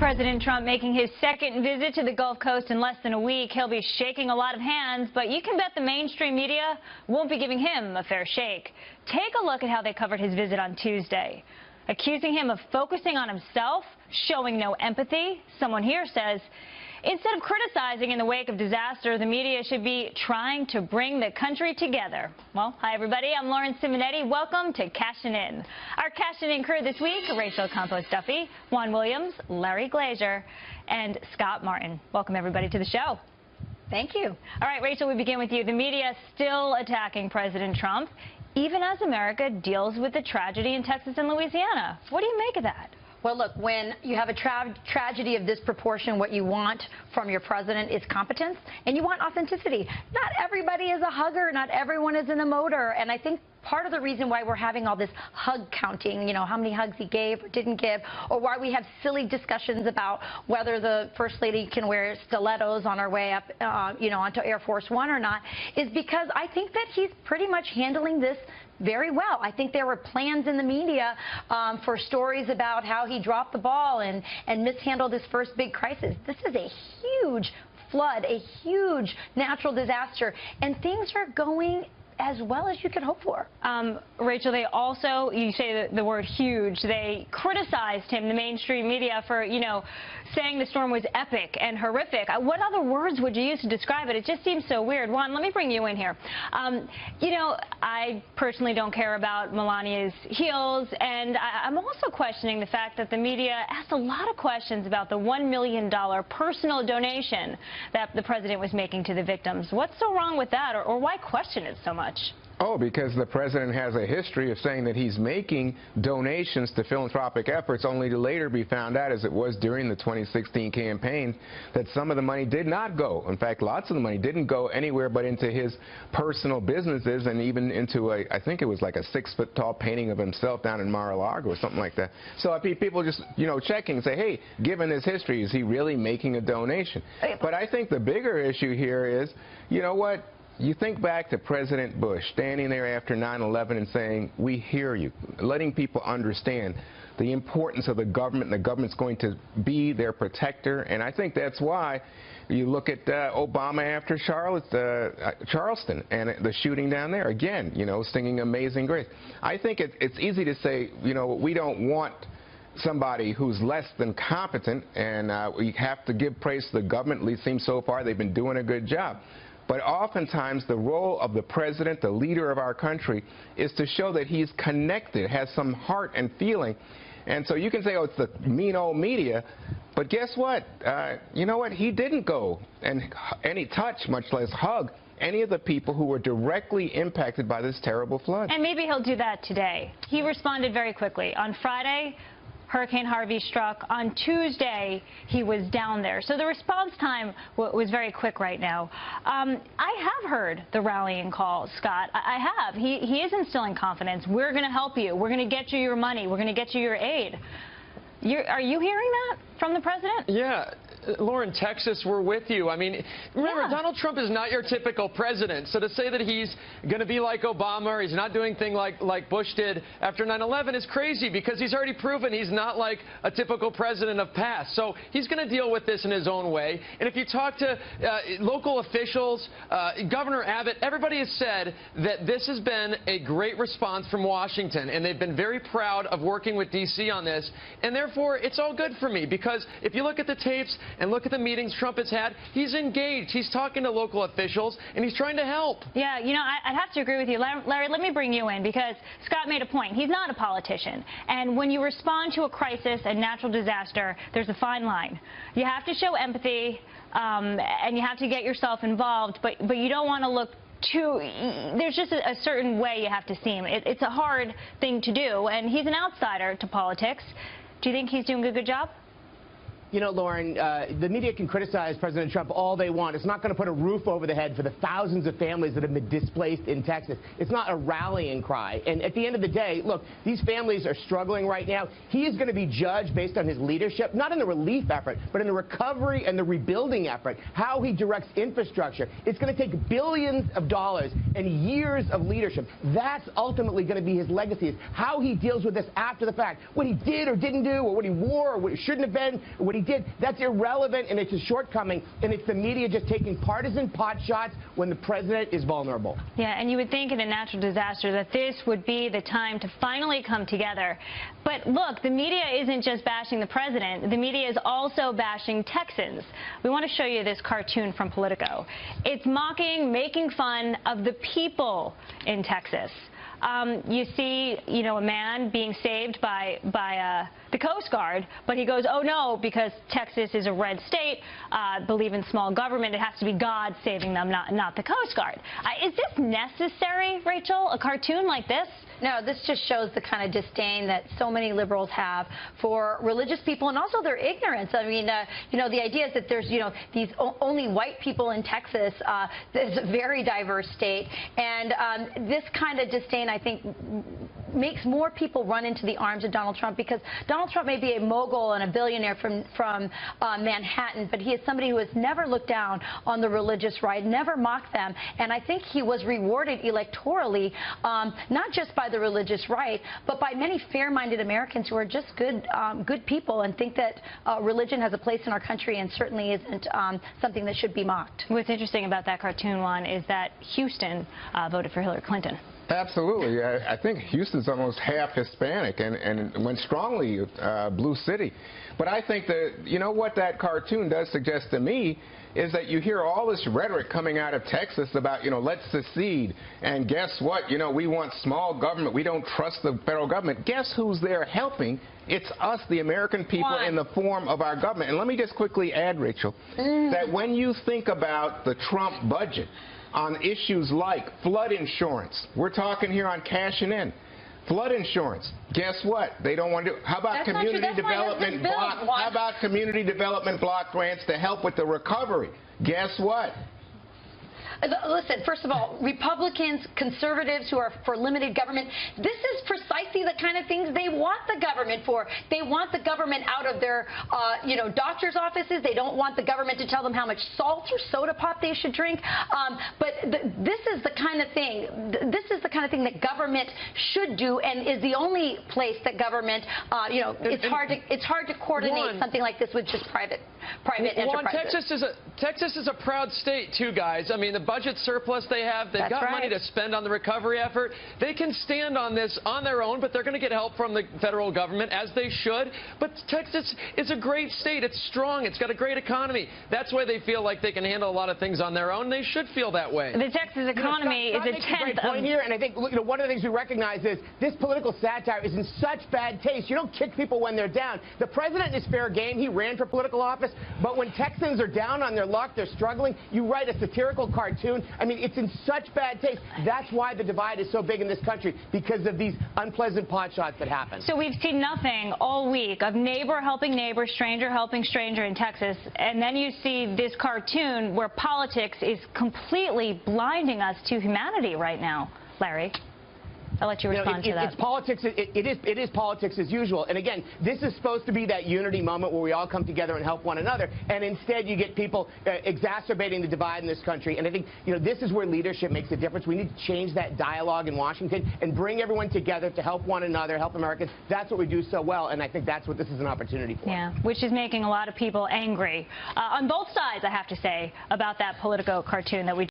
President Trump making his second visit to the Gulf Coast in less than a week. He'll be shaking a lot of hands, but you can bet the mainstream media won't be giving him a fair shake. Take a look at how they covered his visit on Tuesday. Accusing him of focusing on himself, showing no empathy. Someone here says, instead of criticizing in the wake of disaster, the media should be trying to bring the country together. Well, hi, everybody. I'm Lauren Simonetti. Welcome to Cashin' In. Our Cashin' In crew this week, Rachel Campos-Duffy, Juan Williams, Larry Glazer, and Scott Martin. Welcome, everybody, to the show. Thank you. All right, Rachel, we begin with you. The media still attacking President Trump, even as America deals with the tragedy in Texas and Louisiana. What do you make of that? Well, look, when you have a tragedy of this proportion, what you want from your president is competence, and you want authenticity. Not everybody is a hugger. Not everyone is an emoter. And I think part of the reason why we're having all this hug counting, you know, how many hugs he gave or didn't give, or why we have silly discussions about whether the First Lady can wear stilettos on her way up, you know, onto Air Force One or not, is because I think that he's pretty much handling this very well. I think there were plans in the media for stories about how he dropped the ball and mishandled his first big crisis. This is a huge flood, a huge natural disaster, and things are going as well as you could hope for. Rachel, they also, you say the word huge, they criticized him, the mainstream media, for, you know, saying the storm was epic and horrific. What other words would you use to describe it? It just seems so weird. Juan, let me bring you in here. You know, I personally don't care about Melania's heels, and I'm also questioning the fact that the media asked a lot of questions about the $1 million personal donation that the president was making to the victims. What's so wrong with that, or why question it so much? Oh, because the president has a history of saying that he's making donations to philanthropic efforts, only to later be found out, as it was during the 2016 campaign, that some of the money did not go. In fact, lots of the money didn't go anywhere but into his personal businesses, and even into I think it was like a 6-foot-tall painting of himself down in Mar-a-Lago or something like that. So people just, you know, checking, say, hey, given his history, is he really making a donation? But I think the bigger issue here is, you know what? You think back to President Bush standing there after 9/11 and saying, we hear you, letting people understand the importance of the government, and the government's going to be their protector. And I think that's why you look at Obama after Charleston and the shooting down there. Again, you know, singing Amazing Grace. I think it's easy to say, you know, we don't want somebody who's less than competent, and we have to give praise to the government. At least seems so far they've been doing a good job. But oftentimes the role of the president, the leader of our country, is to show that he's connected, has some heart and feeling. And so you can say, oh, it's the mean old media, but guess what? You know what? He didn't go and any touch, much less hug, any of the people who were directly impacted by this terrible flood. And maybe he'll do that today. He responded very quickly. On Friday, Hurricane Harvey struck. On Tuesday, he was down there. So the response time was very quick right now. I have heard the rallying call, Scott. I have. He is instilling confidence. We're going to help you. We're going to get you your money. We're going to get you your aid. Are you hearing that from the president? Yeah. Lauren, Texas, we're with you. I mean, remember, Donald Trump is not your typical president. So to say that he's going to be like Obama or he's not doing things like Bush did after 9/11 is crazy, because he's already proven he's not like a typical president of past. So he's going to deal with this in his own way. And if you talk to local officials, Governor Abbott, everybody has said that this has been a great response from Washington, and they've been very proud of working with D.C. on this. And therefore, it's all good for me, because if you look at the tapes and look at the meetings Trump has had, he's engaged. He's talking to local officials, and he's trying to help. Yeah, you know, I'd have to agree with you. Larry, let me bring you in, because Scott made a point. He's not a politician. And when you respond to a crisis, a natural disaster, there's a fine line. You have to show empathy, and you have to get yourself involved, but you don't want to look there's just a certain way you have to seem. It's a hard thing to do, and he's an outsider to politics. Do you think he's doing a good job? You know, Lauren, the media can criticize President Trump all they want. It's not going to put a roof over the head for the thousands of families that have been displaced in Texas. It's not a rallying cry. And at the end of the day, look, these families are struggling right now. He is going to be judged based on his leadership, not in the relief effort, but in the recovery and the rebuilding effort, how he directs infrastructure. It's going to take billions of dollars and years of leadership. That's ultimately going to be his legacy, is how he deals with this after the fact. What he did or didn't do, or what he wore, or what he shouldn't have been, or what he did. That's irrelevant, and it's a shortcoming, and it's the media just taking partisan pot shots when the president is vulnerable. Yeah, and you would think in a natural disaster that this would be the time to finally come together. But look, the media isn't just bashing the president. The media is also bashing Texans. We want to show you this cartoon from Politico. It's mocking, making fun of the people in Texas. You see, a man being saved by the Coast Guard, but he goes, oh no, because Texas is a red state, believe in small government, it has to be God saving them, not the Coast Guard. Is this necessary, Rachel, a cartoon like this? No, this just shows the kind of disdain that so many liberals have for religious people and also their ignorance. I mean, the idea is that there's, these only white people in Texas. It's a very diverse state. And this kind of disdain, I think, makes more people run into the arms of Donald Trump, because Donald Trump may be a mogul and a billionaire from Manhattan, but he is somebody who has never looked down on the religious right, never mocked them. And I think he was rewarded electorally, not just by the religious right, but by many fair-minded Americans who are just good people and think that religion has a place in our country and certainly isn't something that should be mocked. What's interesting about that cartoon, Juan, is that Houston voted for Hillary Clinton. Absolutely. I think Houston's almost half Hispanic and went strongly blue city. But I think that, what that cartoon does suggest to me is that you hear all this rhetoric coming out of Texas about, let's secede. And guess what? We want small government. We don't trust the federal government. Guess who's there helping? It's us, the American people, in the form of our government. And let me just quickly add, Rachel, that when you think about the Trump budget, on issues like flood insurance. We're talking here on cashing in. Flood insurance. Guess what? They don't want to do. How about community development block? How about community development block grants to help with the recovery? Guess what? Listen, first of all, Republicans, conservatives who are for limited government, this is precisely the kind of things they want the government for. They want the government out of their, doctor's offices. They don't want the government to tell them how much salt or soda pop they should drink. This is the kind of thing. This is the kind of thing that government should do, and is the only place that government, it's hard to coordinate something like this with just private enterprises. Texas is a proud state too, guys. I mean, the budget surplus they have, they've got money to spend on the recovery effort. They can stand on this on their own, but they're going to get help from the federal government, as they should. But Texas is a great state. It's strong. It's got a great economy. That's why they feel like they can handle a lot of things on their own. They should feel that way. The Texas economy is a tenth of... point here, and I think one of the things we recognize is this political satire is in such bad taste. You don't kick people when they're down. The president is fair game. He ran for political office. But when Texans are down on their luck, they're struggling, you write a satirical cartoon. I mean, it's in such bad taste. That's why the divide is so big in this country, because of these unpleasant pot shots that happen. So we've seen nothing all week of neighbor helping neighbor, stranger helping stranger in Texas. And then you see this cartoon where politics is completely blinding us to humanity right now. Larry, I'll let you respond to that. It's politics. It is politics as usual. And again, this is supposed to be that unity moment where we all come together and help one another. And instead, you get people exacerbating the divide in this country. And I think this is where leadership makes a difference. We need to change that dialogue in Washington and bring everyone together to help one another, help Americans. That's what we do so well. And I think that's what this is an opportunity for. Yeah, which is making a lot of people angry on both sides, I have to say, about that Politico cartoon that we